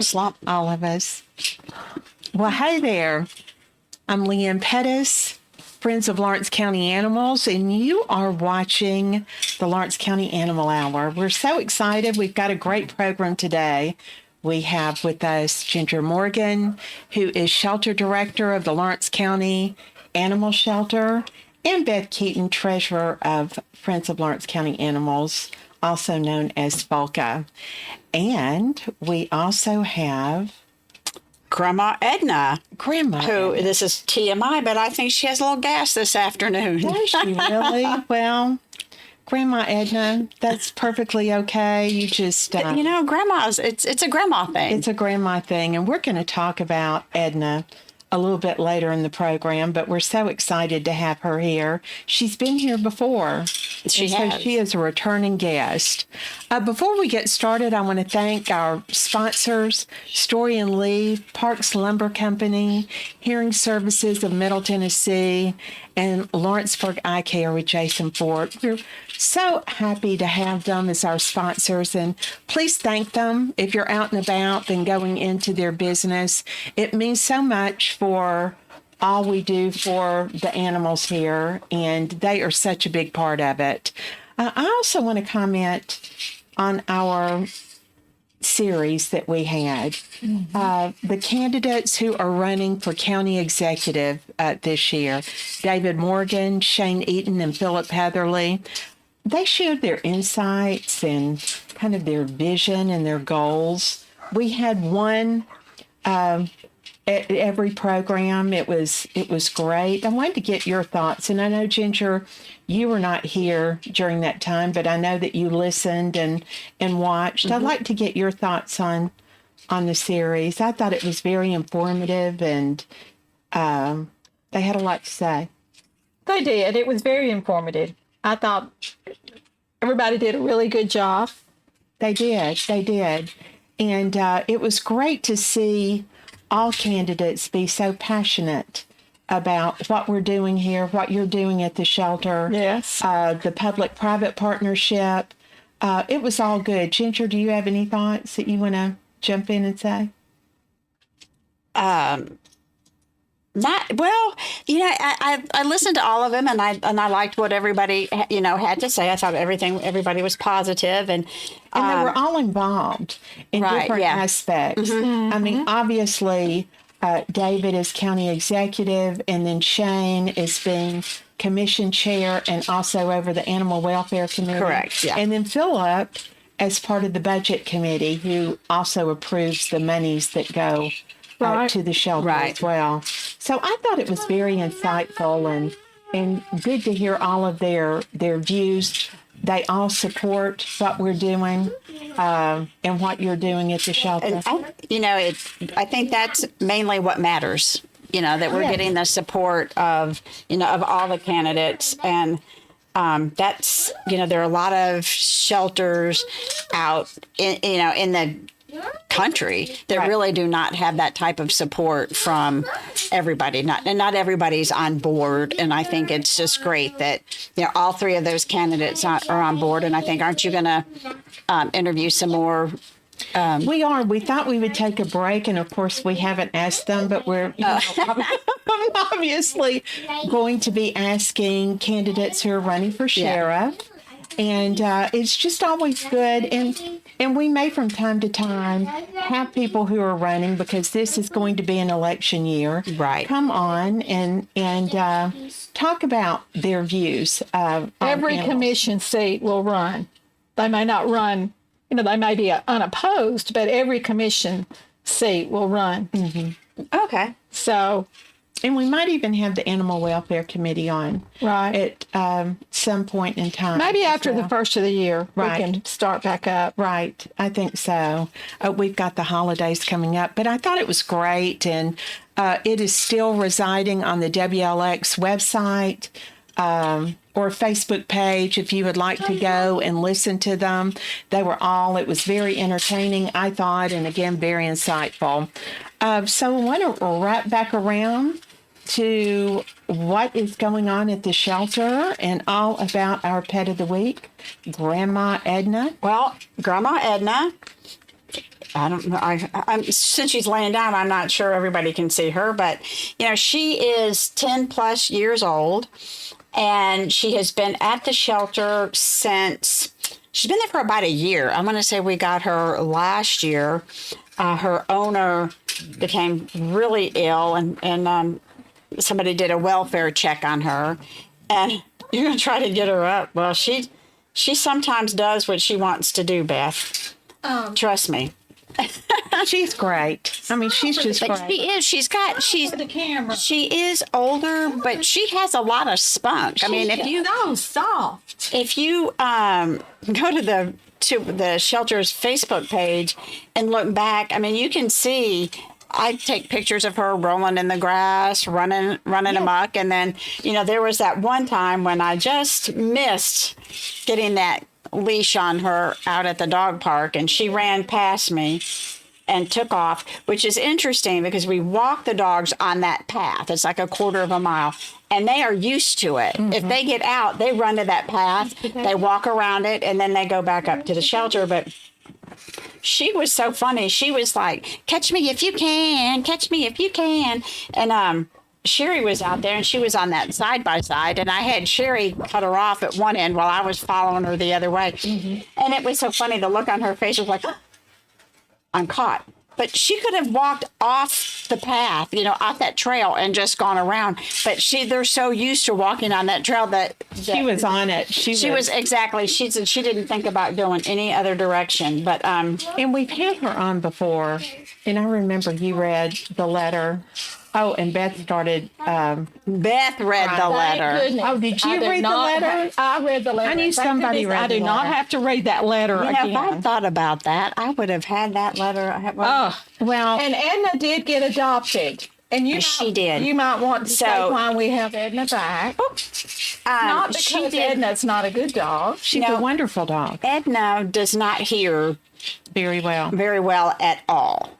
slump. All of us. Well, hey there. I'm Leanne Pettis, Friends of Lawrence County Animals, and you are watching the Lawrence County Animal Hour. We're so excited. We've got a great program today. We have with us Ginger Morgan, who is Shelter Director of the Lawrence County Animal Shelter, and Beth Keaton, Treasurer of Friends of Lawrence County Animals, also known as FOLCA. And we also have Grandma Edna, Grandma. this is TMI, but I think she has a little gas this afternoon. Does she really? Well, Grandma Edna, that's perfectly okay. You just... Grandma's, it's a grandma thing. It's a grandma thing, and we're going to talk about Edna a little bit later in the program, but we're so excited to have her here. She's been here before. She has. So she is a returning guest. Before we get started, I want to thank our sponsors, Story and Lee, Parks Lumber Company, Hearing Services of Middle Tennessee, and Lawrenceburg Eye Care with Jason Ford. We're so happy to have them as our sponsors, and please thank them if you're out and about and going into their business. It means so much for all we do for the animals here, and they are such a big part of it. I also want to comment on our series that we had. The candidates who are running for county executive this year, David Morgan, Shane Eaton, and Philip Heatherly, they shared their insights and kind of their vision and their goals. We had one at every program. It was great. I wanted to get your thoughts, and I know, Ginger, you were not here during that time, but I know that you listened and watched. I'd like to get your thoughts on the series. I thought it was very informative, and they had a lot to say. They did. It was very informative. I thought everybody did a really good job. They did. And it was great to see all candidates be so passionate about what we're doing here, what you're doing at the shelter. Yes. The public-private partnership. It was all good. Ginger, do you have any thoughts that you want to jump in and say? I listened to all of them, and I liked what everybody had to say. I thought everybody was positive, and they were all involved in different aspects. I mean, obviously, David is county executive, and then Shane is being commission chair and also over the animal welfare committee. Correct. Yeah. And then Philip as part of the budget committee, who also approves the monies that go to the shelter as well. So I thought it was very insightful and good to hear all of their views. They all support what we're doing and what you're doing at the shelter. I think that's mainly what matters. That we're getting the support of all the candidates, and that's there are a lot of shelters out in the country that really do not have that type of support from everybody. Not everybody's on board, and I think it's just great that all three of those candidates are on board. And I think, aren't you going to interview some more? We are. We thought we would take a break, and of course we haven't asked them, but we're obviously going to be asking candidates who are running for sheriff. And it's just always good. And we may from time to time have people who are running, because this is going to be an election year. Right. Come on and talk about their views. Every commission seat will run. They may not run, they may be unopposed, but every commission seat will run. Mm-hmm. Okay. So... And we might even have the Animal Welfare Committee on at some point in time. Maybe after the first of the year, we can start back up. Right. I think so. We've got the holidays coming up, but I thought it was great. And it is still residing on the WLX website or Facebook page if you would like to go and listen to them. It was very entertaining, I thought, and again, very insightful. So I want to wrap back around to what is going on at the shelter and all about our pet of the week, Grandma Edna. Well, Grandma Edna I don't know. I'm since she's laying down, I'm not sure everybody can see her, but she is 10 plus years old, and she has been at the shelter since. She's been there for about a year. I want to say we got her last year. Her owner became really ill, and somebody did a welfare check on her, and you're gonna try to get her up. Well, she sometimes does what she wants to do, Beth. Trust me. She's great. I mean, she's just But great. she is. The camera. She is older, but she has a lot of spunk. I mean, so soft. if you go to the shelter's Facebook page and look back, I mean, you can see. I take pictures of her rolling in the grass, running amok, and then there was that one time when I just missed getting that leash on her out at the dog park, and she ran past me and took off, which is interesting because we walk the dogs on that path. It's like a quarter of a mile, and they are used to it. If they get out, they run to that path, they walk around it, and then they go back up to the shelter. But she was so funny. She was like, "Catch me if you can, catch me if you can." And Sherry was out there, and she was on that side by side, and I had Sherry cut her off at one end while I was following her the other way. And it was so funny. The look on her face was like, I'm caught. But she could have walked off the path, off that trail and just gone around. But they're so used to walking on that trail that She was on it. she was exactly. She didn't think about going any other direction. But And we've had her on before, and I remember you read the letter. Oh, and Beth started. Beth read the letter. Oh, did you read the letter? I read the letter. I knew somebody read I the do not letter. have to read that letter If I again. thought about that, I would have had that letter. Well, And Edna did get adopted. And She did. You might want to say So- why we have Edna back. Not she because did. Edna's not a good dog. she's No. a wonderful dog. Edna does not hear Very well. very well at all.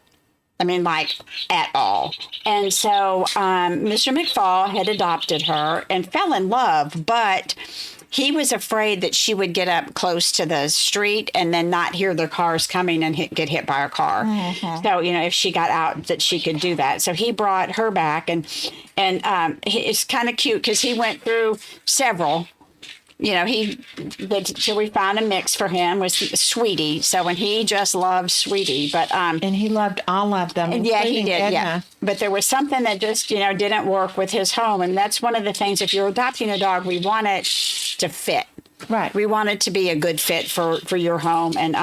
I mean, like, at all. And so Mr. McFall had adopted her and fell in love, but he was afraid that she would get up close to the street and then not hear the cars coming and get hit by a car. So, if she got out, that she could do that. So he brought her back, and it's kind of cute because he went through several. So we found a mix for him with Sweetie. So when he just loved Sweetie, but And he loved all of them. yeah, he including did. Edna. Yeah, but there was something that just didn't work with his home, and that's one of the things. If you're adopting a dog, we want it to fit. Right. We want it to be a good fit for your home, and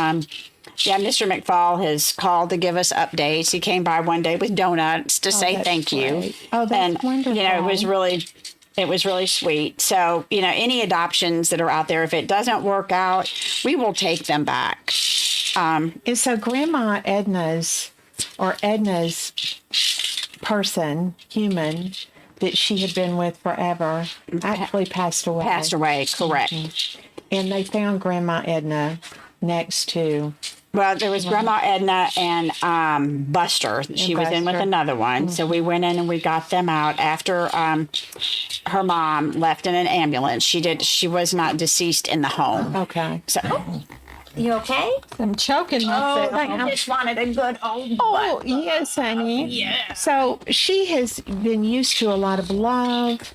Mr. McFall has called to give us updates. He came by one day with donuts to say that's thank you. great. Oh, that's and, wonderful. It was really sweet. So, any adoptions that are out there, if it doesn't work out, we will take them back. And so Grandma Edna's human, that she had been with forever, actually passed away. Passed away, correct. And they found Grandma Edna next to. Well, there was Grandma Edna and Buster. She was in with Buster. another one. So we went in and we got them out after her mom left in an ambulance. She was not deceased in the home. Okay. So, you okay? I'm choking myself. I just wanted a good old Oh, yes, honey. Yeah. So she has been used to a lot of love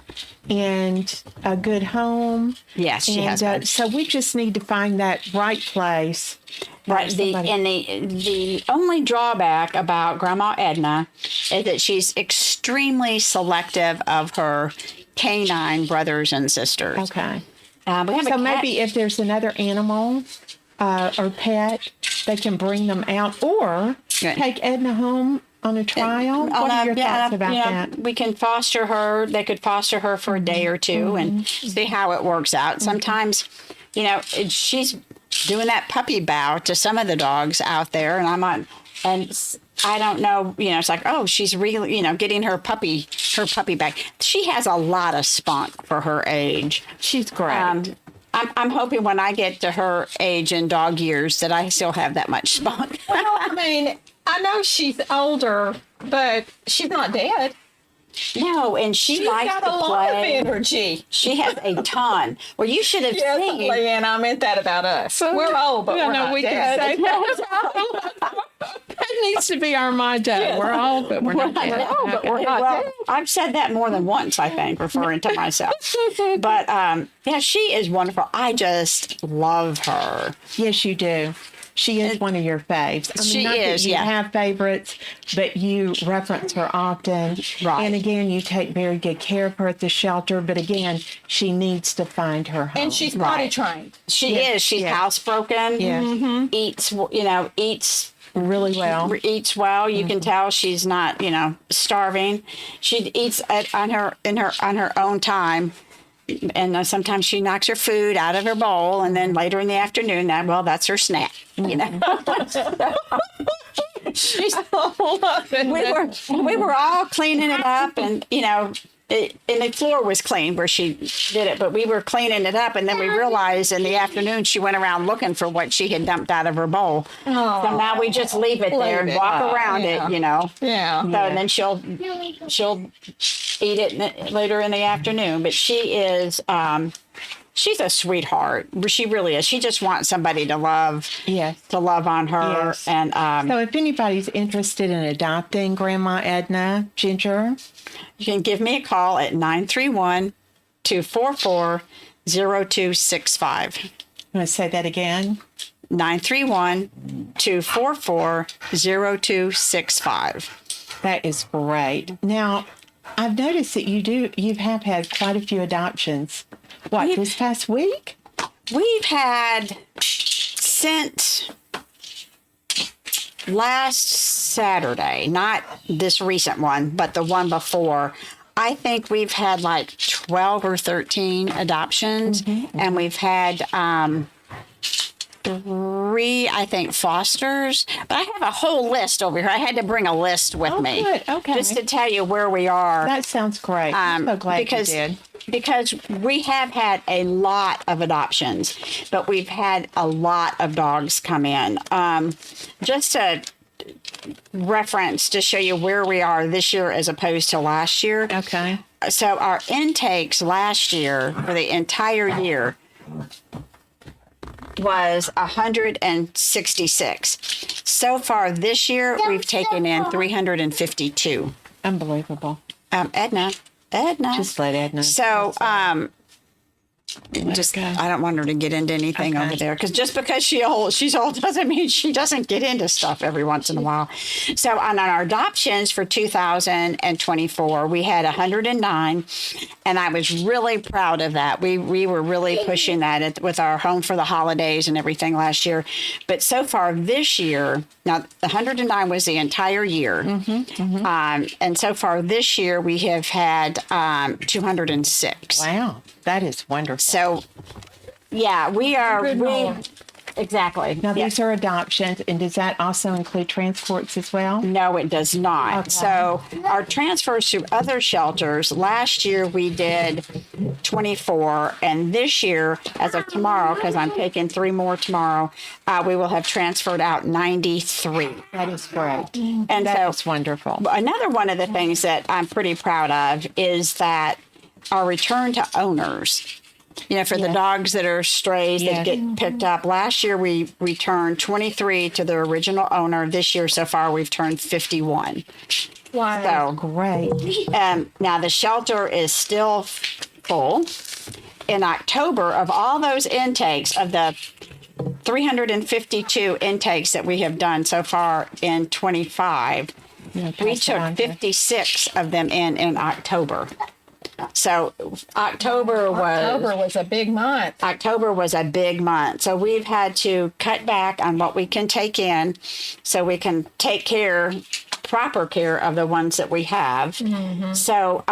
and a good home. Yes, she has And been. so we just need to find that right place. Right. The only drawback about Grandma Edna is that she's extremely selective of her canine brothers and sisters. Okay. We have a So cat. maybe if there's another animal or pet, they can bring them out or Good. take Edna home on a trial. What are your thoughts about that? We can foster her. They could foster her for a day or two and see how it works out. Sometimes, she's doing that puppy bow to some of the dogs out there, and I don't know, it's like, oh, she's really, getting her puppy back. She has a lot of spunk for her age. She's great. I'm hoping when I get to her age in dog years that I still have that much spunk. Well, I mean, I know she's older, but she's not dead. No, and she She's likes got to a lot of play. energy. She has a ton. Well, you should have Yes, seen. and I meant that about us. We're old, but we're not we dead. can say that. That needs to be our motto. We're old, but we're not dead. but we're not Well, dead. I've said that more than once, I think, referring to myself. But yeah, she is wonderful. I just love her. Yes, you do. She is one of your faves. I mean, She not that is, you yeah. have favorites, but you reference her often. Right. And again, you take very good care of her at the shelter. But again, she needs to find her home. And she's potty Right. trained. She Yeah, is. She's yeah. housebroken. Yeah. Eats really well. eats well. You can tell she's not, starving. She eats on her own time. And sometimes she knocks her food out of her bowl, and then later in the afternoon, that's her snack. We were all cleaning it up, and and the floor was clean where she did it, but we were cleaning it up, and then we realized in the afternoon she went around looking for what she had dumped out of her bowl. So now we just leave it there and walk around it. Yeah. So and then she'll eat it later in the afternoon. But she is she's a sweetheart. She really is. She just wants somebody to love. Yes. To love on her. Yes. And So if anybody's interested in adopting Grandma Edna Ginger, you can give me a call at 931-244-0265. I'm going to say that again. 931-244-0265. That is great. Now, I've noticed that you have had quite a few adoptions. What, this past week? We've had since last Saturday, not this recent one, but the one before. I think we've had like 12 or 13 adoptions, and we've had 3, I think, fosters. But I have a whole list over here. I had to bring a list with me. Good. Okay. Just to tell you where we are. That sounds great. I'm so glad you did. Because we have had a lot of adoptions, but we've had a lot of dogs come in. Just to reference to show you where we are this year as opposed to last year. Okay. So our intakes last year for the entire year was 166. So far this year, we've taken in 352. Unbelievable. Edna. Just let Edna. So, go. I don't want her to get into anything Okay. over there because just because she's old doesn't mean she doesn't get into stuff every once in a while. So, on our adoptions for 2024, we had 109, and I was really proud of that. We were really pushing that with our home for the holidays and everything last year. But so far this year, now 109 was the entire year, and so far this year we have had 206. Wow. That is wonderful. So, yeah, exactly. Now, Yeah. these are adoptions, and does that also include transports as well? No, it does not. Okay. So, our transfers to other shelters, last year we did 24, and this year, as of tomorrow, because I'm taking 3 more tomorrow, we will have transferred out 93. That is great. And That's wonderful. Another one of the things that I'm pretty proud of is that our return to owners, for the dogs that are strays that get picked up. Last year, we returned 23 to their original owner. This year, so far, we've turned 51. Wow. So, Great. now the shelter is still full. In October, of all those intakes, of the 352 intakes that we have done so far in 25, we took 56 of them in October. So October was a big month. October was a big month. So we've had to cut back on what we can take in so we can take proper care of the ones that we have. So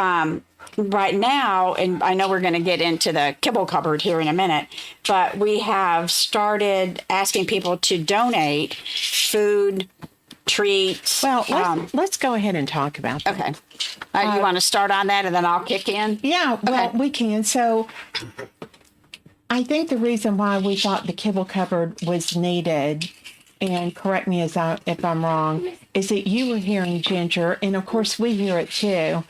right now, and I know we're going to get into the kibble cupboard here in a minute, but we have started asking people to donate food, treats. Well, let's go ahead and talk about that. Okay. You want to start on that and then I'll kick in? Yeah, well, we can. So I think the reason why we thought the kibble cupboard was needed, and correct me if I'm wrong, is that you were hearing, Ginger, and of course we hear it too,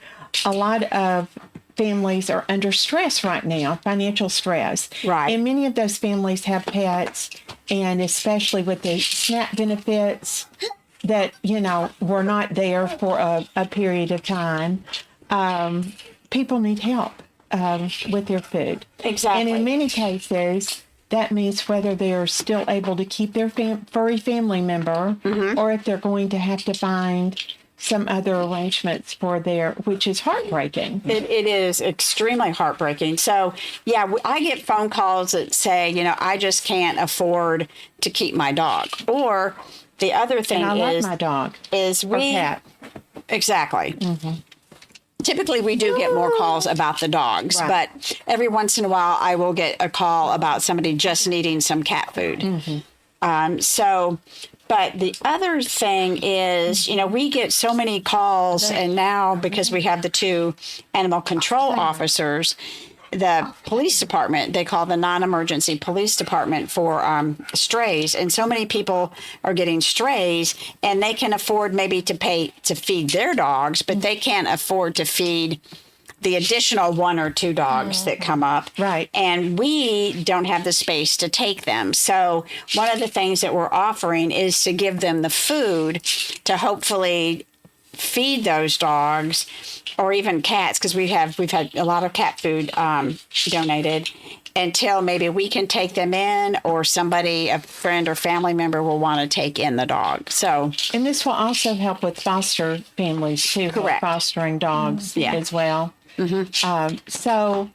a lot of families are under stress right now, financial stress. Right. And many of those families have pets, and especially with the SNAP benefits, that, were not there for a period of time, people need help with their food. Exactly. And in many cases, that means whether they're still able to keep their furry family member or if they're going to have to find some other arrangements for which is heartbreaking. It is extremely heartbreaking. So, yeah, I get phone calls that say, I just can't afford to keep my dog. Or the other thing And I love my dog. Is or cat. Exactly. Typically, we do get more calls about the dogs, Right. but every once in a while, I will get a call about somebody just needing some cat food. But the other thing is, we get so many calls, and now because we have the 2 animal control officers, the police department, they call the non-emergency police department for strays. And so many people are getting strays, and they can afford maybe to pay to feed their dogs, but they can't afford to feed the additional 1 or 2 dogs that come up. Right. And we don't have the space to take them. So one of the things that we're offering is to give them the food to hopefully feed those dogs or even cats, because we've had a lot of cat food donated, until maybe we can take them in or somebody, a friend or family member, will want to take in the dog. So, And this will also help with foster families too. Correct. Fostering dogs Yeah. as well. So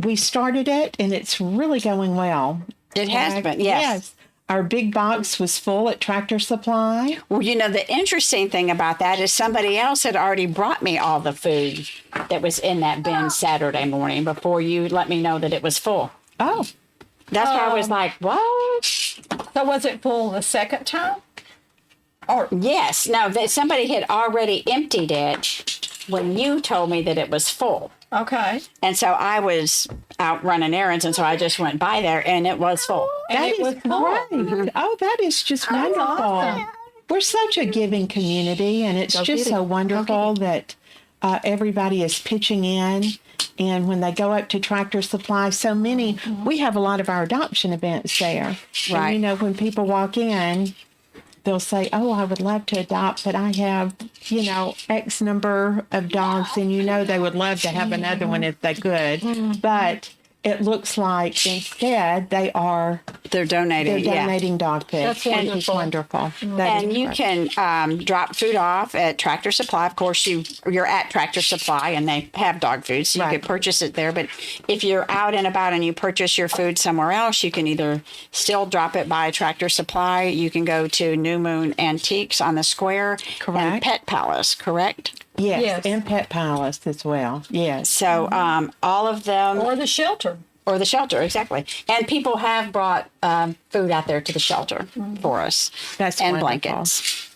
we started it, and it's really going well. it has been, yes. Our big box was full at Tractor Supply. Well, the interesting thing about that is somebody else had already brought me all the food that was in that bin Saturday morning before you let me know that it was full. Oh, That's why I was like, what? So was it full the second time? Or yes, no, that somebody had already emptied it when you told me that it was full. Okay. And so I was out running errands, and so I just went by there, and it was full. And that it is was full. great. Oh, that is just wonderful. awesome. We're such a giving community, and it's just so wonderful that everybody is pitching in. And when they go up to Tractor Supply, we have a lot of our adoption events there. Right. And, when people walk in, they'll say, oh, I would love to adopt, but I have, X number of dogs, and they would love to have another one if they could. But it looks like instead They're donating. donating dog food. That's And it's wonderful. That And is you great. can drop food off at Tractor Supply. Of course, you're at Tractor Supply, and they have dog food, so you Right. could purchase it there. But if you're out and about and you purchase your food somewhere else, you can either still drop it by Tractor Supply. You can go to New Moon Antiques on the square and Correct. Pet Palace, correct? Yes, Yes. and Pet Palace as well. Yes. So all of them, Or the shelter. or the shelter, exactly. And people have brought food out there to the shelter for us. That's and wonderful. blankets.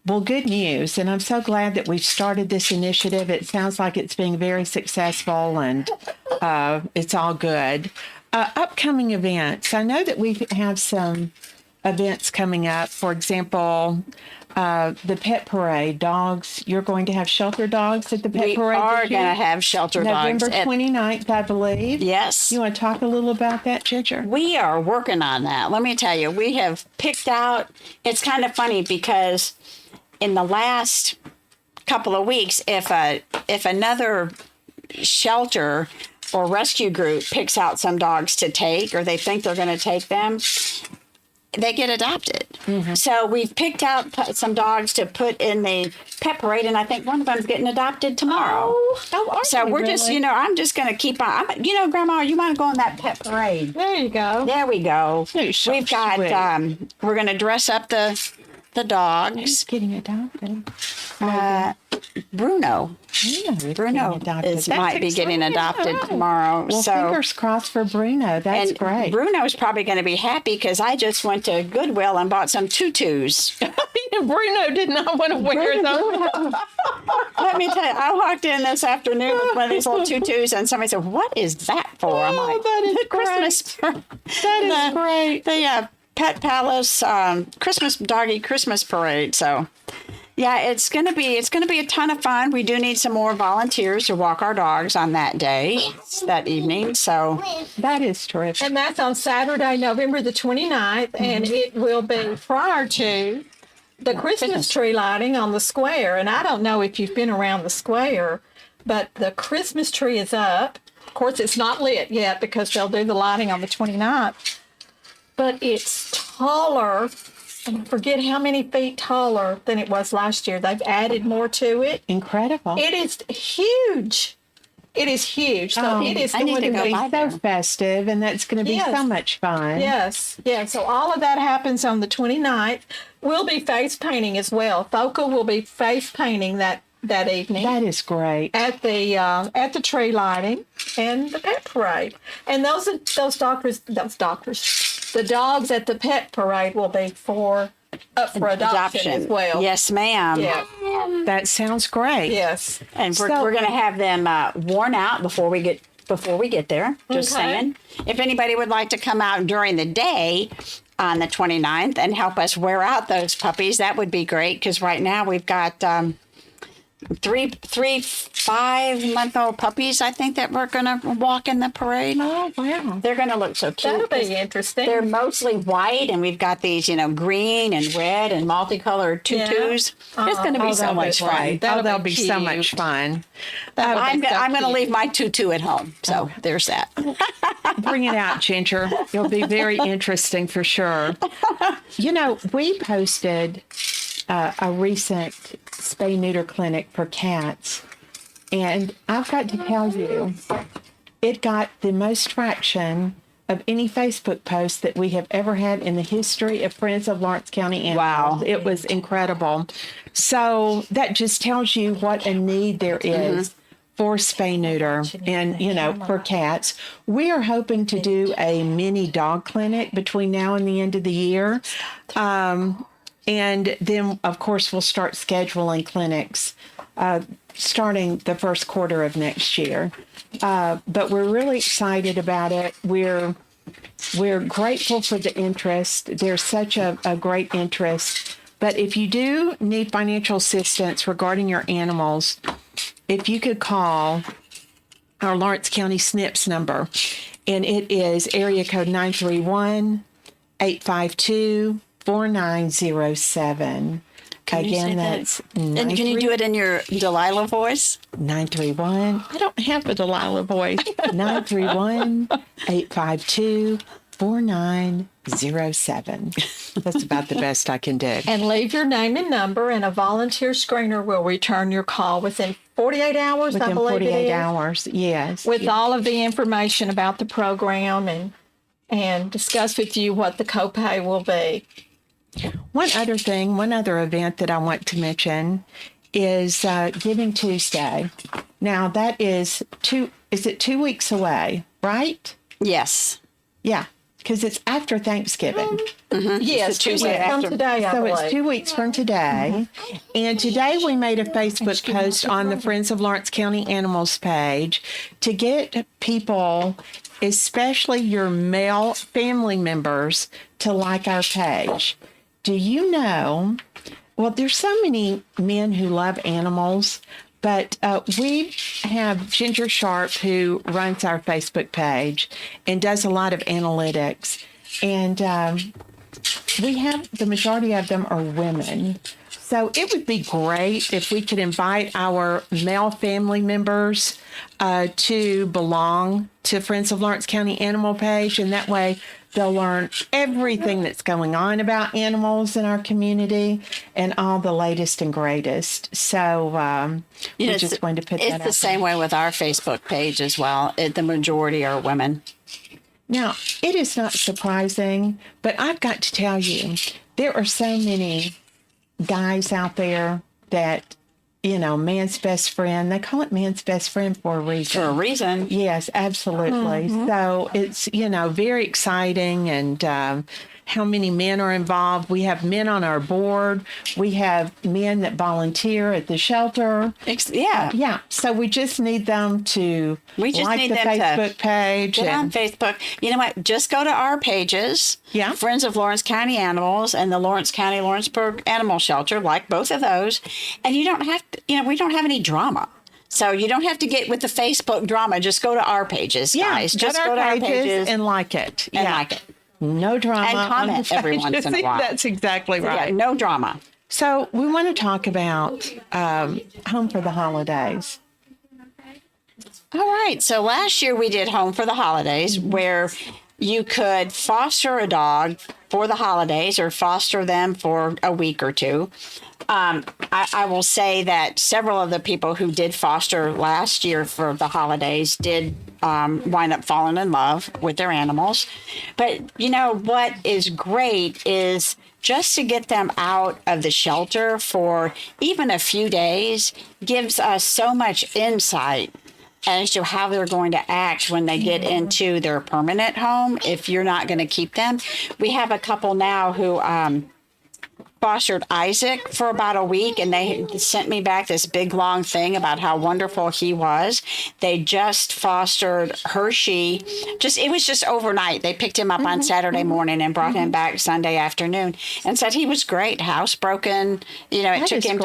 Well, good news. And I'm so glad that we've started this initiative. It sounds like it's being very successful, and it's all good. Upcoming events. I know that we have some events coming up. For example, the pet parade. Dogs. You're going to have shelter dogs at the pet We parade. are this year? going to have shelter dogs. November 29th, I believe. Yes. You want to talk a little about that, Ginger? We are working on that. Let me tell you, we have picked out, it's kind of funny because in the last couple of weeks, if another shelter or rescue group picks out some dogs to take, or they think they're going to take them, they get adopted. So we've picked out some dogs to put in the pet parade, and I think one of them's getting adopted tomorrow. So we're just, I'm just going to keep on. Grandma, you want to go on that pet parade? There you go. There we go. You're so We've got, sweet. we're going to dress up the dogs. Who's getting adopted? Bruno. Bruno might be getting adopted tomorrow. Well, so fingers crossed for Bruno. That's and great. Bruno's probably going to be happy because I just went to Goodwill and bought some tutus. Bruno did not want to wear them. Let me tell you, I walked in this afternoon with one of these little tutus, and somebody said, "What is that for?" I'm like, that is "The Christmas." That is great. The Pet Palace doggy Christmas parade. So, yeah, it's gonna be a ton of fun. We do need some more volunteers to walk our dogs on that day, that evening. So That is terrific. And that's on Saturday, November the 29th, and it will be prior to the Christmas tree lighting on the square, and I don't know if you've been around the square, but the Christmas tree is up. Of course, it's not lit yet because they'll do the lighting on the 29th, but it's taller. I forget how many feet taller than it was last year. They've added more to it. Incredible. It is huge. It is huge. So it is I need going to to go be by so festive, and that's going to be Yes. so much fun. Yes, yeah. So all of that happens on the 29th. We'll be face painting as well. Foca will be face painting that evening That is great. at the tree lighting and the pet parade. And the dogs at the pet parade will be up for adoption as well. Yes, ma'am. Yeah. That sounds great. Yes. And we're So- going to have them worn out before we get there. Just Okay. saying. If anybody would like to come out during the day on the 29th and help us wear out those puppies, that would be great. Because right now we've got three 5-month-old puppies, I think, that we're going to walk in the parade. Oh, wow. They're going to look so cute. That'll be interesting. They're mostly white, and we've got these, green and red and multicolored tutus. It's going to be so that'll much be fun. great. That'll That'll be be so cute. much fun. I'm so going to cute. leave my tutu at home. So there's that. Bring it out, Ginger. It'll be very interesting for sure. We posted a recent spay-neuter clinic for cats, and I've got to tell you, it got the most traction of any Facebook post that we have ever had in the history of Friends of Lawrence County Animals. Wow. It was incredible. So that just tells you what a need there is for spay-neuter and, for cats. We are hoping to do a mini dog clinic between now and the end of the year. And then, of course, we'll start scheduling clinics starting the first quarter of next year. But we're really excited about it. We're grateful for the interest. There's such a great interest. But if you do need financial assistance regarding your animals, if you could call our Lawrence County SNPS number, and it is area code 931-852-4907. Again, that's And can you do it in your Delilah voice? 931. I don't have a Delilah voice. 931-852-4907. That's about the best I can do. And leave your name and number, and a volunteer screener will return your call within 48 hours, I Within believe 48 it is, hours, yes. with all of the information about the program and discuss with you what the copay will be. One other event that I want to mention is Giving Tuesday. Now that is 2 weeks away, right? Yes. Yeah, because it's after Thanksgiving. Yes, 2 Tuesday weeks from after. today, I So believe. it's 2 weeks from today. And today we made a Facebook post on the Friends of Lawrence County Animals page to get people, especially your male family members, to like our page. Do you know, well, there's so many men who love animals, but we have Ginger Sharp, who runs our Facebook page and does a lot of analytics. And we have, the majority of them are women. So it would be great if we could invite our male family members to belong to Friends of Lawrence County Animal page. And that way they'll learn everything that's going on about animals in our community and all the latest and greatest. So we just wanted to put that out. It's the same way with our Facebook page as well. The majority are women. Now, it is not surprising, but I've got to tell you, there are so many guys out there that, man's best friend. They call it man's best friend for a reason. For a reason. Yes, absolutely. So it's, very exciting, and how many men are involved. We have men on our board. We have men that volunteer at the shelter. Yeah. Yeah. So we just need them to We just like need the them to Facebook page. Get on And Facebook. You know what? Just go to our pages. Yeah. Friends of Lawrence County Animals and the Lawrence County Lawrenceburg Animal Shelter, like both of those. And you don't have to, we don't have any drama. So you don't have to get with the Facebook drama. Just go to our pages, guys. Just go to our our pages and like it. and like it. No drama. And on comment the every pages. once in a while. That's exactly Yeah, right. no drama. So we want to talk about Home for the Holidays. All right. So last year we did Home for the Holidays, where you could foster a dog for the holidays or foster them for a week or two. I will say that several of the people who did foster last year for the holidays did wind up falling in love with their animals. But you know what is great is just to get them out of the shelter for even a few days gives us so much insight as to how they're going to act when they get into their permanent home if you're not going to keep them. We have a couple now who fostered Isaac for about a week, and they sent me back this big long thing about how wonderful he was. They just fostered Hershey. It was just overnight. They picked him up on Saturday morning and brought him back Sunday afternoon and said he was great, housebroken. You know, it took him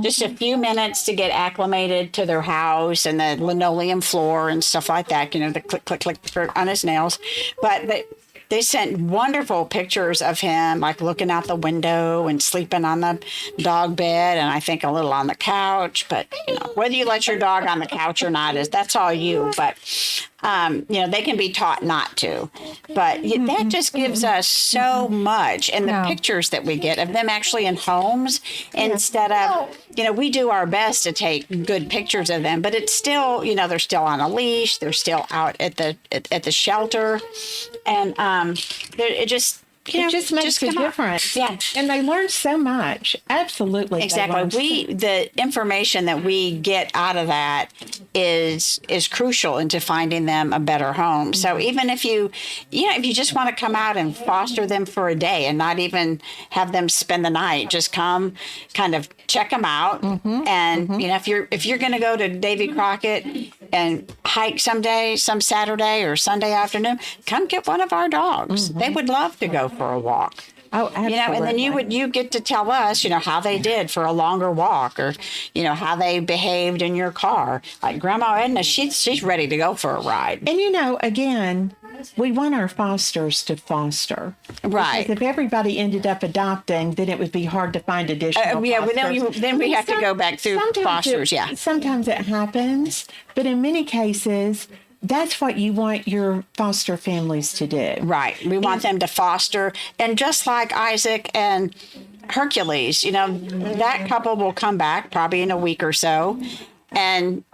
just a few minutes to get acclimated to their house and the linoleum floor and stuff like that, you know, the click, click, click on his nails. But they sent wonderful pictures of him, like looking out the window and sleeping on the dog bed, and I think a little on the couch. But you know, whether you let your dog on the couch or not that's all you. But you know, they can be taught not to. But that just gives us so much, and the pictures that we get of them actually in homes instead of, you know, we do our best to take good pictures of them, but it's still, you know, they're still on a leash, they're still out at the shelter, and it just makes a difference. Yeah. And they learn so much. Absolutely. Exactly. The information that we get out of that is crucial into finding them a better home. So even if you just want to come out and foster them for a day and not even have them spend the night, just come kind of check them out. And you know, if you're going to go to Davy Crockett and hike some Saturday or Sunday afternoon, come get one of our dogs. They would love to go for a walk. Oh, absolutely. You know, and then you get to tell us, you know, how they did for a longer walk, or, you know, how they behaved in your car. Like Grandma Edna, she's ready to go for a ride. And, you know, again, we want our fosters to foster. Right. Because if everybody ended up adopting, then it would be hard to find additional fosters. Then we have to go back through fosters, Sometimes it happens, but in many cases, that's what you want your foster families to do. Right. We want them to foster. And just like Isaac and Hercules, you know, that couple will come back probably in a week or so and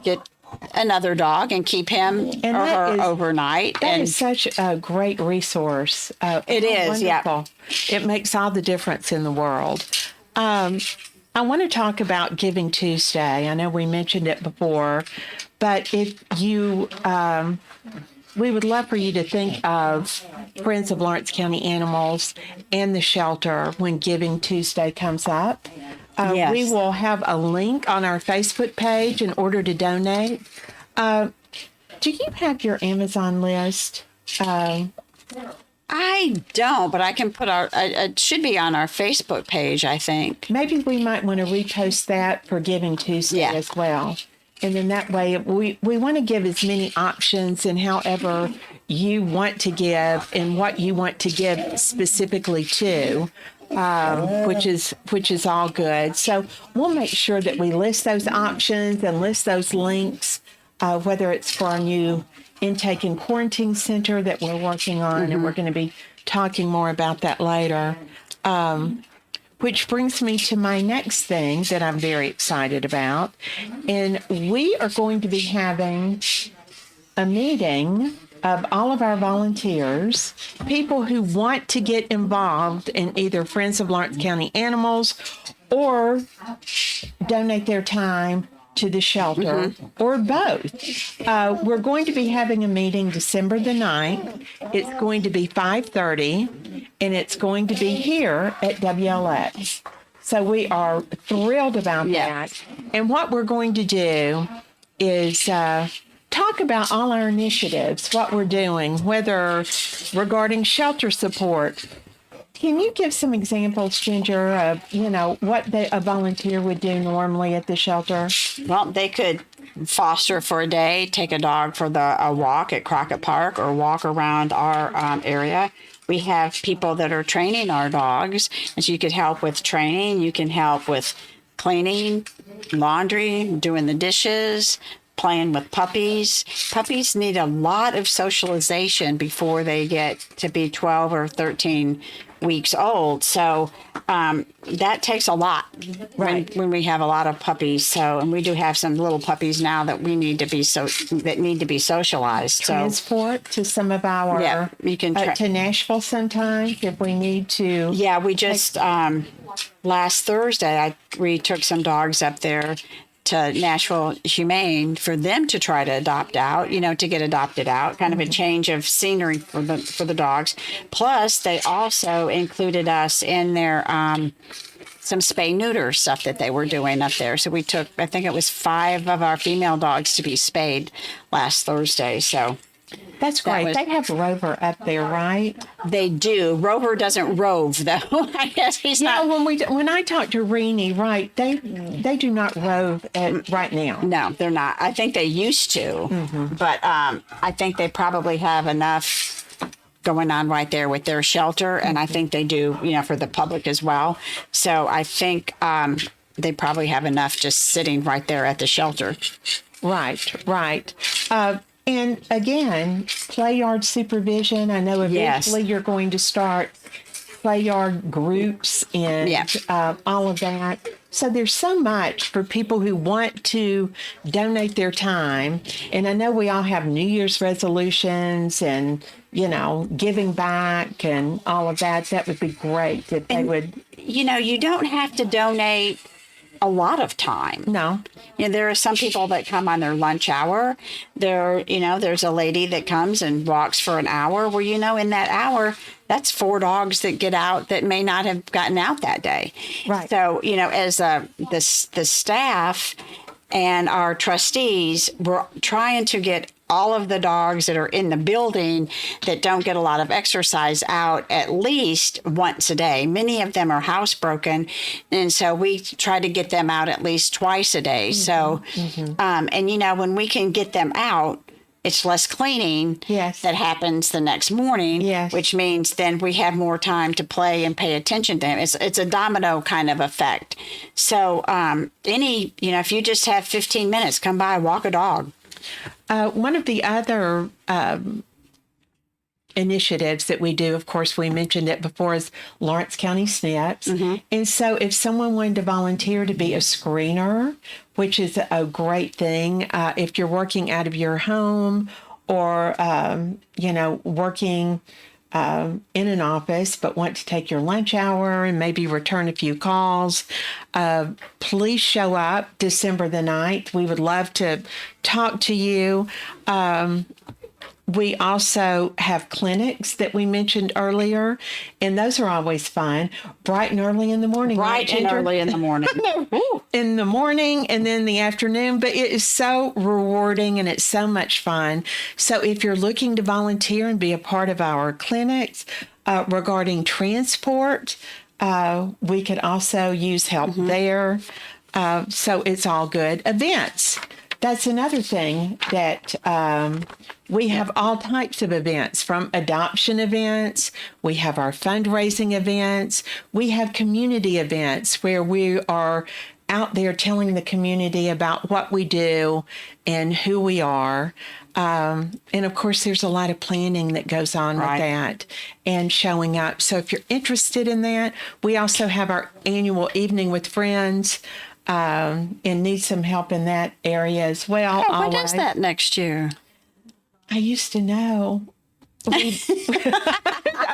get another dog and keep him or her overnight. That is such a great resource. It is, wonderful. It makes all the difference in the world. I want to talk about Giving Tuesday. I know we mentioned it before, but if you, we would love for you to think of Friends of Lawrence County Animals and the shelter when Giving Tuesday comes up. Yes. We will have a link on our Facebook page in order to donate. Do you have your Amazon list? I don't, but I can put it should be on our Facebook page, I think. Maybe we might want to repost that for Giving Tuesday as well. And then that way, we want to give as many options and however you want to give and what you want to give specifically to, which is all good. So we'll make sure that we list those options and list those links, whether it's for our new intake and quarantine center that we're working on, and we're going to be talking more about that later. Which brings me to my next thing that I'm very excited about. And we are going to be having a meeting of all of our volunteers, people who want to get involved in either Friends of Lawrence County Animals or donate their time to the shelter, or both. We're going to be having a meeting December the 9th. It's going to be 5:30, and it's going to be here at WLX. So we are thrilled about that. And what we're going to do is talk about all our initiatives, what we're doing, whether regarding shelter support. Can you give some examples, Ginger, of, you know, what a volunteer would do normally at the shelter? Well, they could foster for a day, take a dog for a walk at Crockett Park, or walk around our area. we have people that are training our dogs, and so you could help with training. You can help with cleaning, laundry, doing the dishes, playing with puppies. Puppies need a lot of socialization before they get to be 12 or 13 weeks old. So that takes a lot when we have a lot of puppies. So, and we do have some little puppies now that we need to be that need to be socialized. Transport to some of our you can to Nashville sometimes if we need to. Yeah, we just last Thursday we took some dogs up there to Nashville Humane for them to try to adopt out, to get adopted out, kind of a change of scenery for the dogs. Plus, they also included us in their some spay neuter stuff that they were doing up there. So we took, I think it was 5 of our female dogs to be spayed last Thursday. So that's great. They have Rover up there, right? They do. Rover doesn't rove, though. I guess he's not. When I talk to Renee, right, they do not rove right now. No, they're not. I think they used to, but I think they probably have enough going on right there with their shelter, and I think they do, for the public as well. So I think they probably have enough just sitting right there at the shelter. Right. And again, play yard supervision. I know eventually you're going to start play yard groups and all of that. So there's so much for people who want to donate their time. And I know we all have New Year's resolutions and, giving back and all of that. That would be great if they would. You don't have to donate a lot of time. No. There are some people that come on their lunch hour. There's a lady that comes and walks for an hour. Well, in that hour, that's 4 dogs that get out that may not have gotten out that day. Right. So, as the staff and our trustees, we're trying to get all of the dogs that are in the building that don't get a lot of exercise out at least once a day. Many of them are housebroken, and so we try to get them out at least twice a day. So, and when we can get them out, it's less cleaning that happens the next morning, which means then we have more time to play and pay attention to them. It's a domino kind of effect. So if you just have 15 minutes, come by, walk a dog. One of the other initiatives that we do, of course, we mentioned it before, is Lawrence County SNPs. And so if someone wanted to volunteer to be a screener, which is a great thing, if you're working out of your home or, working in an office but want to take your lunch hour and maybe return a few calls, please show up December the 9th. We would love to talk to you. We also have clinics that we mentioned earlier, and those are always fun. Bright and early in the morning. Early in the morning. In the morning and then the afternoon, but it is so rewarding and it's so much fun. So if you're looking to volunteer and be a part of our clinics regarding transport, we could also use help there. So it's all good. Events. That's another thing that we have all types of events, from adoption events. We have our fundraising events. We have community events where we are out there telling the community about what we do and who we are. And of course, there's a lot of planning that goes on with that and showing up. So if you're interested in that, we also have our annual evening with friends. And need some help in that area as well. When is that next year? I used to know. I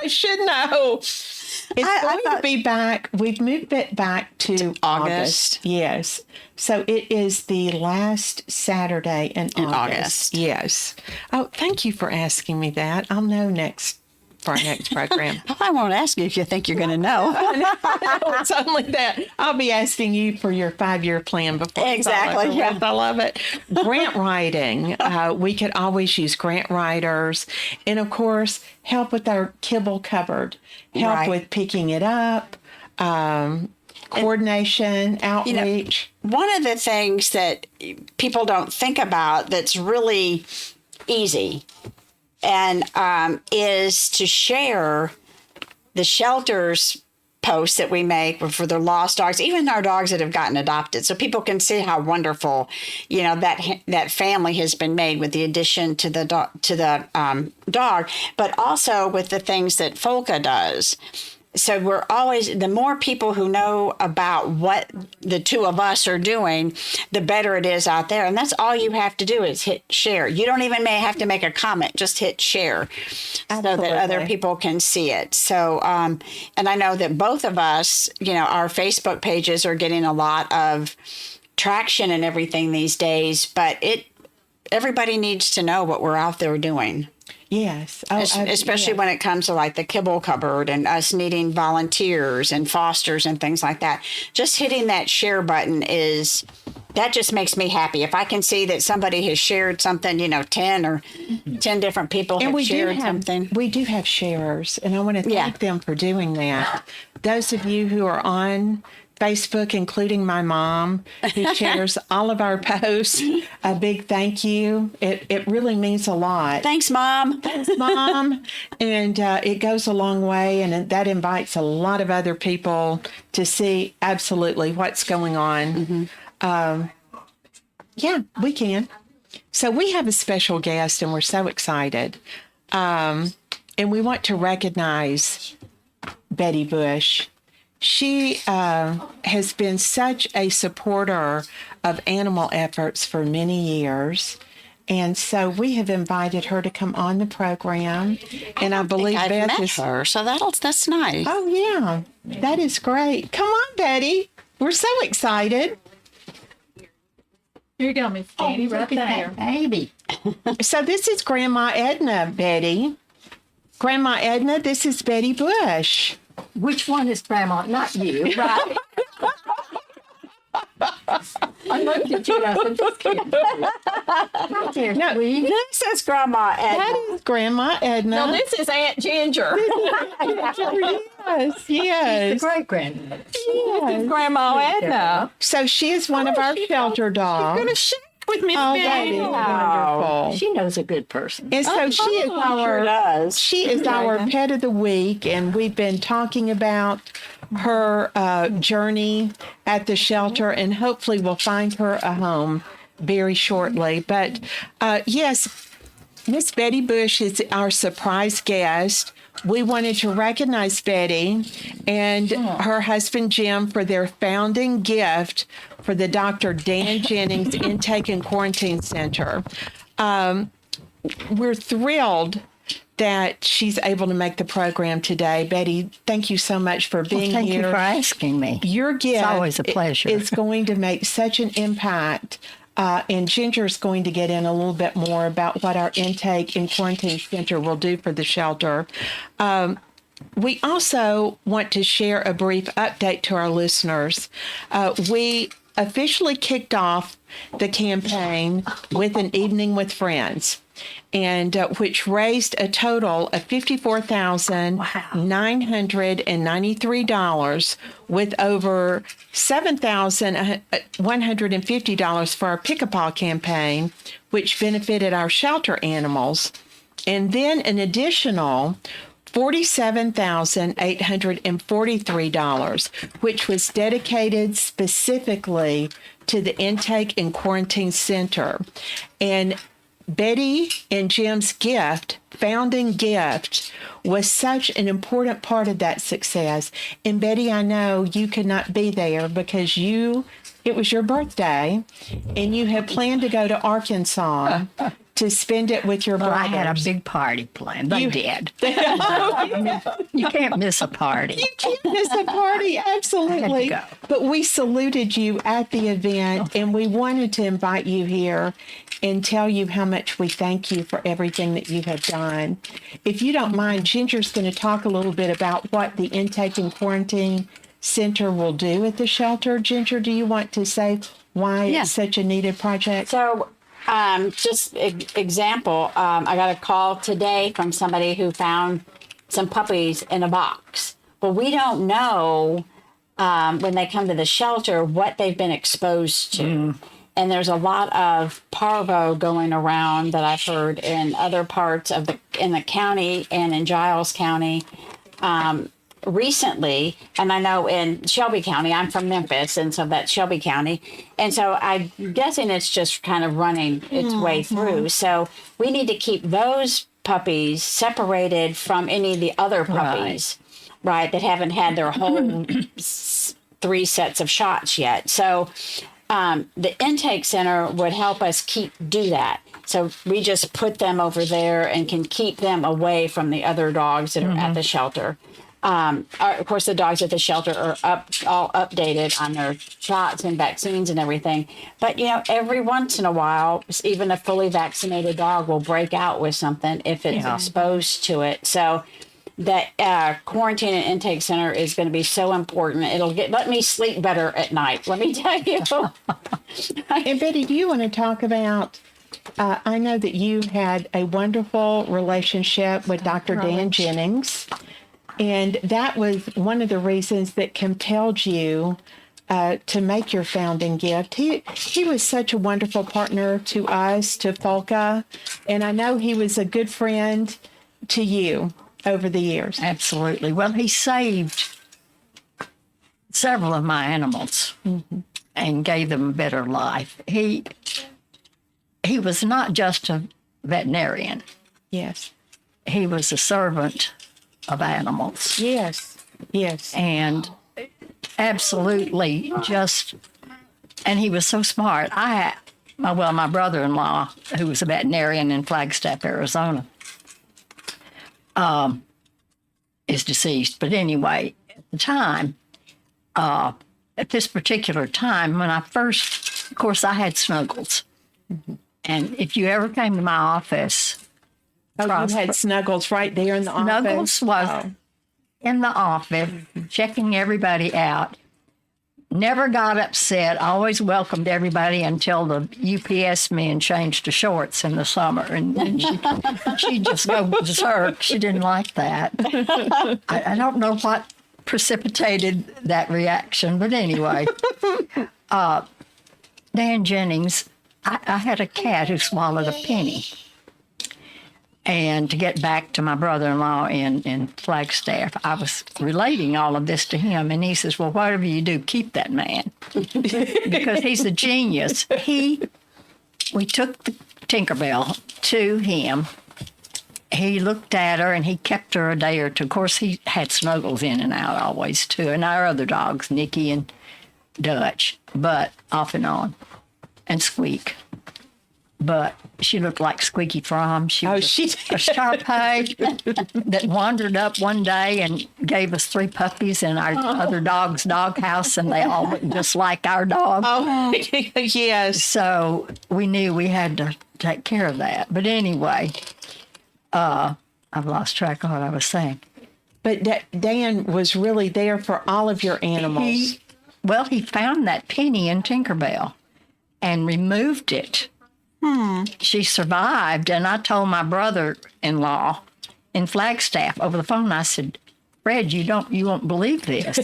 should know. It's going to be back. We've moved it back to August. Yes. So it is the last Saturday in August. Yes. Oh, thank you for asking me that. I'll know for our next program. I won't ask you if you think you're going to know. It's only that. I'll be asking you for your 5-year plan before. Exactly. Yeah. I love it. Grant writing. We could always use grant writers. And of course, help with our kibble cupboard. Help with picking it up. Coordination, outreach. One of the things that people don't think about that's really easy and is to share the shelters posts that we make for the lost dogs, even our dogs that have gotten adopted, so people can see how wonderful, that family has been made with the addition to the dog, but also with the things that Folka does. So we're always, the more people who know about what the two of us are doing, the better it is out there. And that's all you have to do is hit share. You don't even may have to make a comment, just hit share. Absolutely. So that other people can see it. So, and I know that both of us, our Facebook pages are getting a lot of traction and everything these days, but everybody needs to know what we're out there doing. Yes. Especially when it comes to like the kibble cupboard and us needing volunteers and fosters and things like that. Just hitting that share button that just makes me happy. If I can see that somebody has shared something, 10 different people have shared something. We do have sharers, and I want to thank them for doing that. Those of you who are on Facebook, including my mom, who shares all of our posts, a big thank you. It really means a lot. Thanks, Mom. Thanks, Mom. And it goes a long way, and that invites a lot of other people to see absolutely what's going on. Yeah, we can. So we have a special guest, and we're so excited. And we want to recognize Betty Bush. She has been such a supporter of animal efforts for many years. And so we have invited her to come on the program. And I believe I've Beth met is her, so that's nice. Oh, yeah. That is great. Come on, Betty. We're so excited. Here you go, Miss Danny, right there. Baby. So this is Grandma Edna, Betty. Grandma Edna, this is Betty Bush. Which one is Grandma? Not you, right? I looked at you and I said, just kidding. Right there, No, sweet. This is Grandma Edna. That is Grandma Edna. No, this is Aunt Ginger. Yes, yes. Great grandmother. Yes. Grandma Edna. So she is one of our shelter dogs. Gonna shake with Miss Oh, that Betty. is wonderful. She knows a good person. And so she is Sure does. she is our pet of the week, and we've been talking about her journey at the shelter, and hopefully we'll find her a home very shortly. But yes, Miss Betty Bush is our surprise guest. We wanted to recognize Betty and her husband Jim for their founding gift for the Dr. Dan Jennings Intake and Quarantine Center. We're thrilled that she's able to make the program today. Betty, thank you so much for being Thank here. you for asking me. Your gift always a pleasure. is going to make such an impact. And Ginger's going to get in a little bit more about what our intake and quarantine center will do for the shelter. We also want to share a brief update to our listeners. We officially kicked off the campaign with an evening with friends, and which raised a total of $54,993 with over $7,150 for our Pick-a-Paw campaign, which benefited our shelter animals, and then an additional $47,843, which was dedicated specifically to the Intake and Quarantine Center. And Betty and Jim's gift, founding gift, was such an important part of that success. And Betty, I know you could not be there because it was your birthday, and you had planned to go to Arkansas to spend it with your Well, brothers. I had a big party planned. They did. You can't miss a party. You can't miss a party, absolutely. go. But we saluted you at the event, and we wanted to invite you here and tell you how much we thank you for everything that you have done. If you don't mind, Ginger's going to talk a little bit about what the Intake and Quarantine Center will do at the shelter. Ginger, do you want to say why it's such a needed project? So, just example, I got a call today from somebody who found some puppies in a box. Well, we don't know when they come to the shelter what they've been exposed to. And there's a lot of parvo going around that I've heard in other parts of in the county and in Giles County. recently, and I know in Shelby County, I'm from Memphis, and so that's Shelby County. And so I'm guessing it's just kind of running its way through. So we need to keep those puppies separated from any of the other puppies, right, that haven't had their whole 3 sets of shots yet. So the intake center would help us do that. So we just put them over there and can keep them away from the other dogs that are at the shelter. Of course, the dogs at the shelter are all updated on their shots and vaccines and everything. But, every once in a while, even a fully vaccinated dog will break out with something if it's exposed to it. So that quarantine and intake center is going to be so important. It'll let me sleep better at night, let me tell you. And Betty, do you want to talk about, I know that you had a wonderful relationship with Dr. Dan Jennings, and that was one of the reasons that compelled you to make your founding gift. He was such a wonderful partner to us, to Folka, and I know he was a good friend to you over the years. Absolutely. Well, he saved several of my animals and gave them a better life. He was not just a veterinarian. Yes. He was a servant of animals. Yes. Yes. And absolutely and he was so smart. My brother-in-law, who was a veterinarian in Flagstaff, Arizona, is deceased. But anyway, at the time, at this particular time, when I first, of course, I had Snuggles. And if you ever came to my office, you had Snuggles right there in the office? Snuggles was in the office, checking everybody out. Never got upset. Always welcomed everybody until the UPS men changed to shorts in the summer. And then she'd just go berserk. She didn't like that. I don't know what precipitated that reaction, but anyway. Dan Jennings, I had a cat who swallowed a penny. And to get back to my brother-in-law in Flagstaff, I was relating all of this to him, and he says, well, whatever you do, keep that man, because he's a genius. We took the Tinkerbell to him. He looked at her, and he kept her a day or two. Of course, he had Snuggles in and out always, too, and our other dogs, Nicky and Dutch, but off and on, and Squeak. But she looked like Squeaky Fromm. She was a Shar-Pei that wandered up one day and gave us 3 puppies in our other dog's doghouse, and they all looked just like our dog. Oh, yes. So we knew we had to take care of that. But anyway, I've lost track of what I was saying. But Dan was really there for all of your animals. He found that penny in Tinkerbell and removed it. She survived, and I told my brother-in-law in Flagstaff over the phone, I said, Fred, you won't believe this.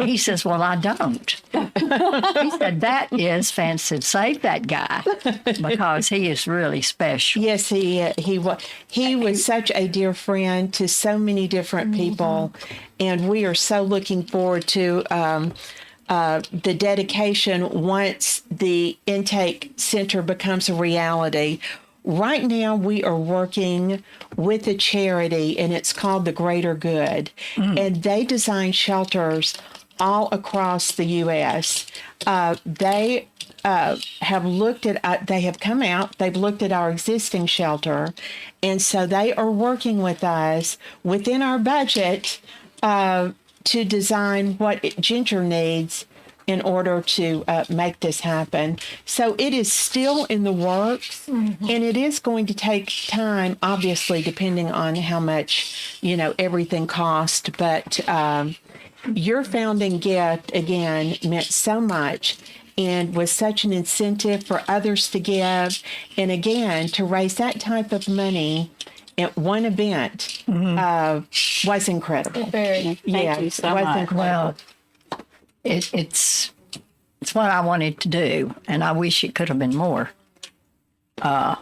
He says, well, I don't. He said, that is fancy. Save that guy, because he is really special. Yes, he was such a dear friend to so many different people, and we are so looking forward to the dedication once the intake center becomes a reality. Right now, we are working with a charity, and it's called The Greater Good, and they design shelters all across the U.S. They have looked at, they have come out, they've looked at our existing shelter, and so they are working with us within our budget to design what Ginger needs in order to make this happen. So it is still in the works, and it is going to take time, obviously, depending on how much, everything costs. But your founding gift, again, meant so much and was such an incentive for others to give. And again, to raise that type of money at one event was incredible. Thank you so much. Incredible. Well, it's what I wanted to do, and I wish it could have been more. I'm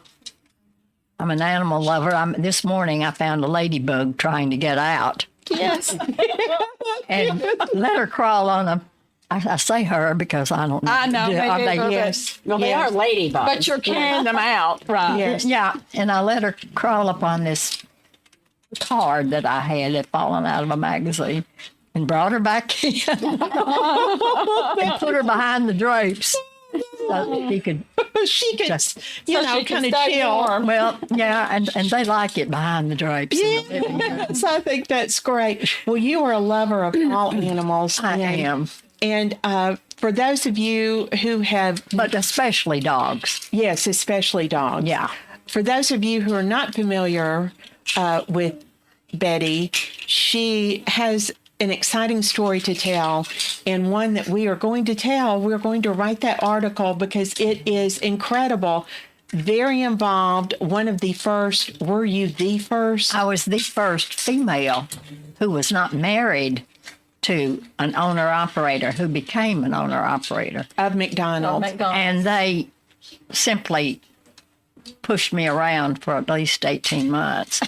an animal lover. This morning I found a ladybug trying to get out Yes. and let her crawl on a. I say her because I don't know. I know, Are they do, Yes. Well, they are ladybugs. But you're carrying them out, right? Yes. Yeah, and I let her crawl up on this card that I had fallen out of a magazine and brought her back in and put her behind the drapes so she could. She could, Just- you So know, she can kind of stay chill. warm. Well, yeah, and they like it behind the drapes. In the living room. Yes, I think that's great. Well, you are a lover of all animals. I am, And for those of you who have, but especially dogs. yes, especially dogs. Yeah. For those of you who are not familiar with Betty, she has an exciting story to tell, and one that we are going to tell. We're going to write that article because it is incredible. Very involved. One of the first. Were you the first? I was the first female who was not married to an owner-operator who became an owner-operator. Of McDonald's. And they simply pushed me around for at least 18 months,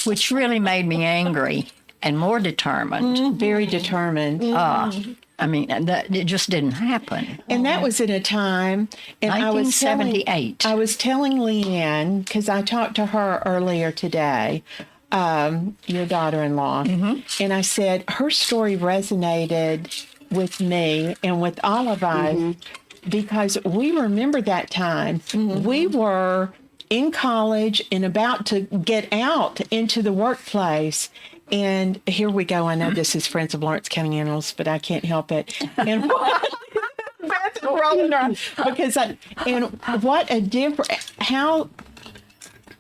which really made me angry and more determined. Very determined. I mean, it just didn't happen. And that was at a time, and I was telling 1978. Leanne, because I talked to her earlier today, your daughter-in-law, and I said her story resonated with me and with all of us because we remember that time. We were in college and about to get out into the workplace. And here we go. I know this is Friends of Lawrence County Animals, but I can't help it. And Beth rolling around because and what a different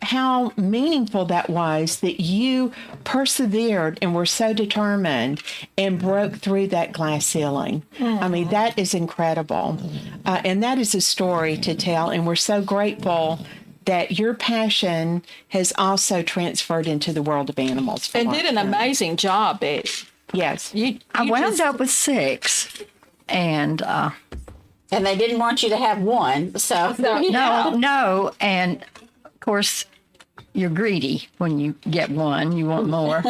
how meaningful that was that you persevered and were so determined and broke through that glass ceiling. I mean, that is incredible, and that is a story to tell. And we're so grateful that your passion has also transferred into the world of animals. for And Lawrence did an County. amazing job, Betty. Yes. I wound up with 6, and and they didn't want you to have one, so no, and of course, you're greedy when you get one. You want more,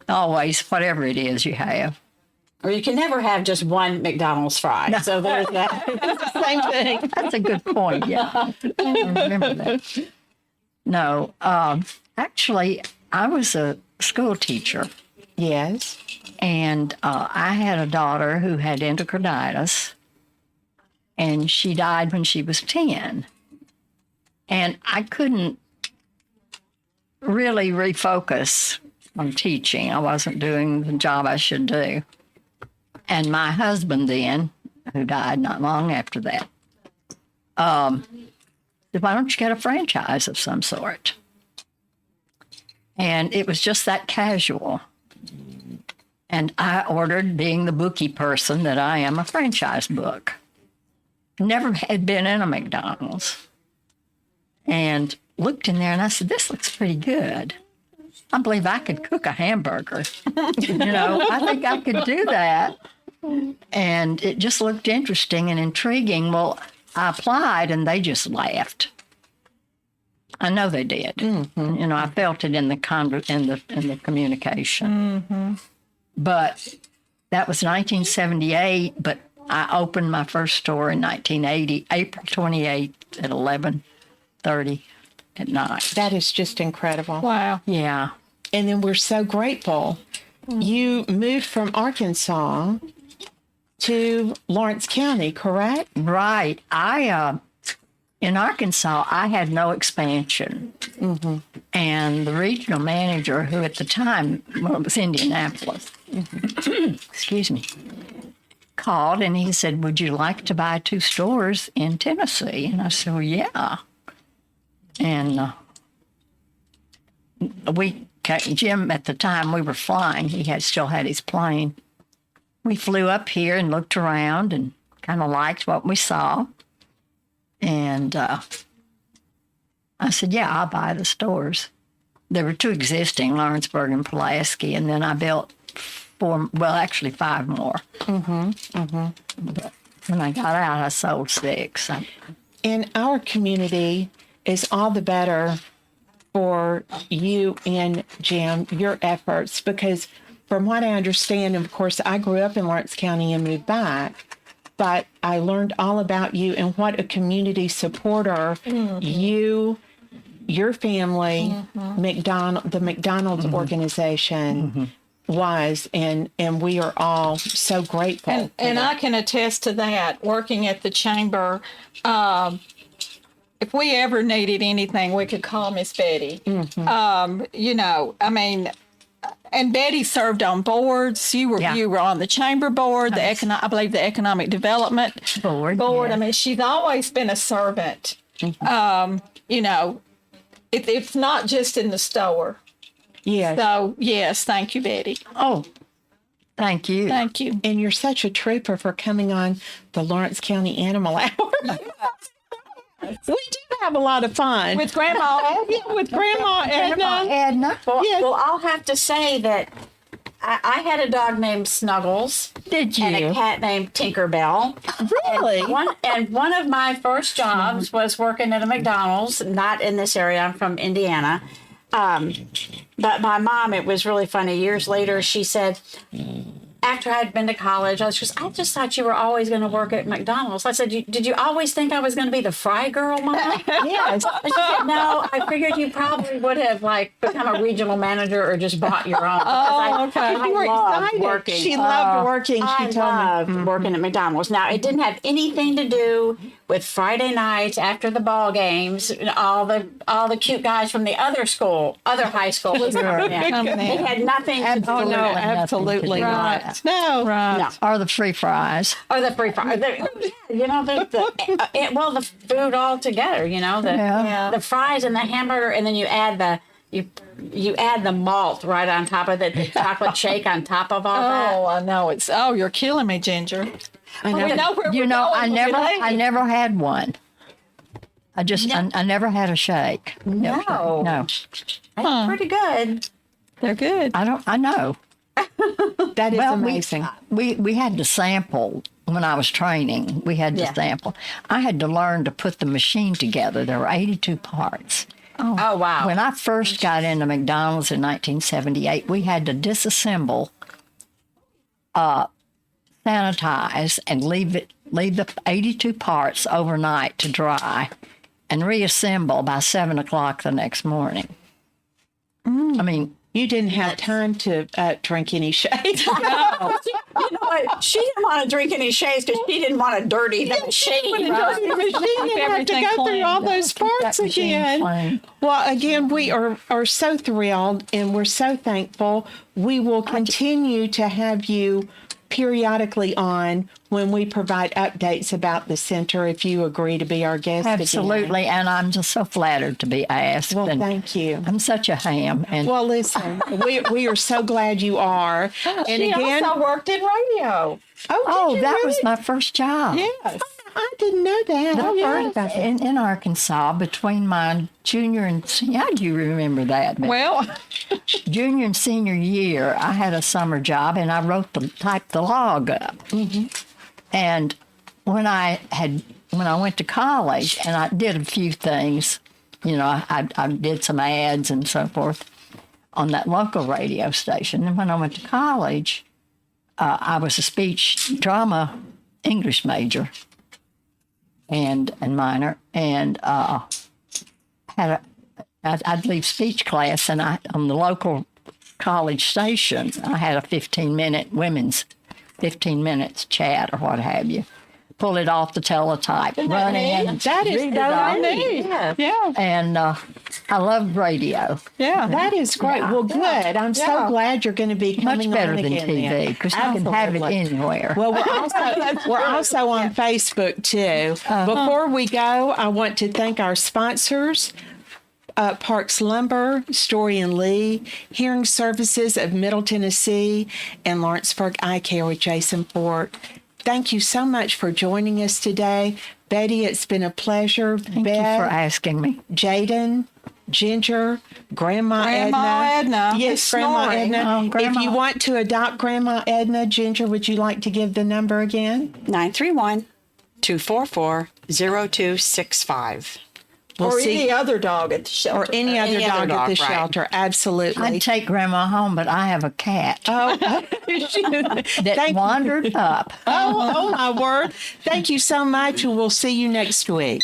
always, whatever it is you have. or you can never have just one McDonald's fry. So there's that. Same thing. That's a good point. Yeah, I remember that. No, actually, I was a school teacher, Yes. and I had a daughter who had endocarditis, and she died when she was 10. And I couldn't really refocus on teaching. I wasn't doing the job I should do. And my husband then, who died not long after that, said, why don't you get a franchise of some sort? And it was just that casual. And I ordered, being the bookie person that I am, a franchise book. Never had been in a McDonald's. And looked in there and I said, this looks pretty good. I believe I could cook a hamburger. I think I could do that. And it just looked interesting and intriguing. Well, I applied and they just laughed. I know they did. Mm-hmm. I felt it in the communication. Mm-hmm. But that was 1978. But I opened my first store in 1980, April 28th at 11:30 at night. That is just incredible. Wow. Yeah. And then we're so grateful. You moved from Arkansas to Lawrence County, correct? Right. In Arkansas, I had no expansion. Mm-hmm. And the regional manager, who at the time was Indianapolis, excuse me, called and he said, would you like to buy 2 stores in Tennessee? And I said, well, yeah. And Jim, at the time we were flying, he still had his plane. We flew up here and looked around and kind of liked what we saw. And I said, yeah, I'll buy the stores. There were 2 existing, Lawrenceburg and Pulaski, and then I built 5 more. Mm-hmm. Mm-hmm. But when I got out, I sold 6. And our community is all the better for you and Jim, your efforts, because from what I understand, and of course, I grew up in Lawrence County and moved back, but I learned all about you and what a community supporter you, your family, the McDonald's organization was, and we are all so grateful. And I can attest to that, working at the chamber. If we ever needed anything, we could call Miss Betty. You know, I mean, and Betty served on boards. You were on the chamber board, I believe the economic development board. Yeah. I mean, she's always been a servant. You know, it's not just in the store. Yes. So yes, thank you, Betty. Oh, thank you. Thank you. And you're such a trooper for coming on the Lawrence County Animal Hour. We do have a lot of fun. With Grandma with Grandma Edna. Edna. Well, I'll have to say that I had a dog named Snuggles. Did you? And a cat named Tinkerbell. Really? One of my first jobs was working at a McDonald's, not in this area. I'm from Indiana. But my mom, it was really funny. Years later, she said, after I'd been to college, I just thought you were always going to work at McDonald's. I said, did you always think I was going to be the fry girl, Mom? Yes. And she said, no, I figured you probably would have become a regional manager or just bought your own. Okay. I You were loved excited. working. She loved working. She I told me. loved working at McDonald's. Now, it didn't have anything to do with Friday nights after the ball games. All the cute guys from the other high school. Was coming in. It had nothing to do Oh, with no, it. absolutely Right. not. No. Right. No. Or the free fries. Or the free fries. The food all together, you know, the fries and the hamburger, and then you add you add the malt right on top of it, the chocolate shake on top of all that. Oh, I know you're killing me, Ginger. I know. We know where You we're know, going I never had one. I never had a shake. No. No. That's pretty good. They're good. I know. That is Well, amazing. we had to sample when I was training. We had to Yeah. sample. I had to learn to put the machine together. There were 82 parts. Oh, wow. When I first got into McDonald's in 1978, we had to disassemble, sanitize, and leave the 82 parts overnight to dry, and reassemble by 7 o'clock the next morning. I mean, You didn't have time to drink any shade. You know what? She didn't want to drink any shades because she didn't want to dirty the machine. The machine and have to everything go through clean. all those parts that machine again. clean. Well, again, we are so thrilled and we're so thankful. We will continue to have you periodically on when we provide updates about the center if you agree to be our guest again. absolutely, and I'm just so flattered to be asked. Well, and thank you. I'm such a ham, and Well, listen, we are so glad you are. And She again, also worked in radio. oh, did you that really? was my first job. Yes. I didn't know that. I heard about that. In Arkansas, between my junior and senior, how do you remember that? Well, Junior and senior year, I had a summer job, and I typed the log up. And when I went to college, and I did a few things, you know, I did some ads and so forth on that local radio station. And when I went to college, I was a speech drama English major and minor, and I'd leave speech class, and on the local college station, I had a 15-minute women's 15 minutes chat or what have you. Pull it off the teletype, run in. That is so neat. yeah. And I love radio. Yeah. That is great. Well, good. I'm so glad you're going to be coming Much better on than again TV then. because you can have it Absolutely. anywhere. Well, we're also on Facebook too. Before we go, I want to thank our sponsors. Parks Lumber, Story and Lee, Hearing Services of Middle Tennessee, and Lawrenceburg Eye Care with Jason Fort. Thank you so much for joining us today. Betty, it's been a pleasure. Thank you for asking me. Jaden, Ginger, Grandma Edna. Yes, Grandma Snoring. Edna. Oh, Grandma. If you want to adopt Grandma Edna, Ginger, would you like to give the number again? 931-244-0265. We'll or see. any other dog at the shelter. Or any other dog at the right. shelter. Absolutely. I'd take Grandma home, but I have a cat that Thank you. wandered up. Oh, my word. Thank you so much, and we'll see you next week.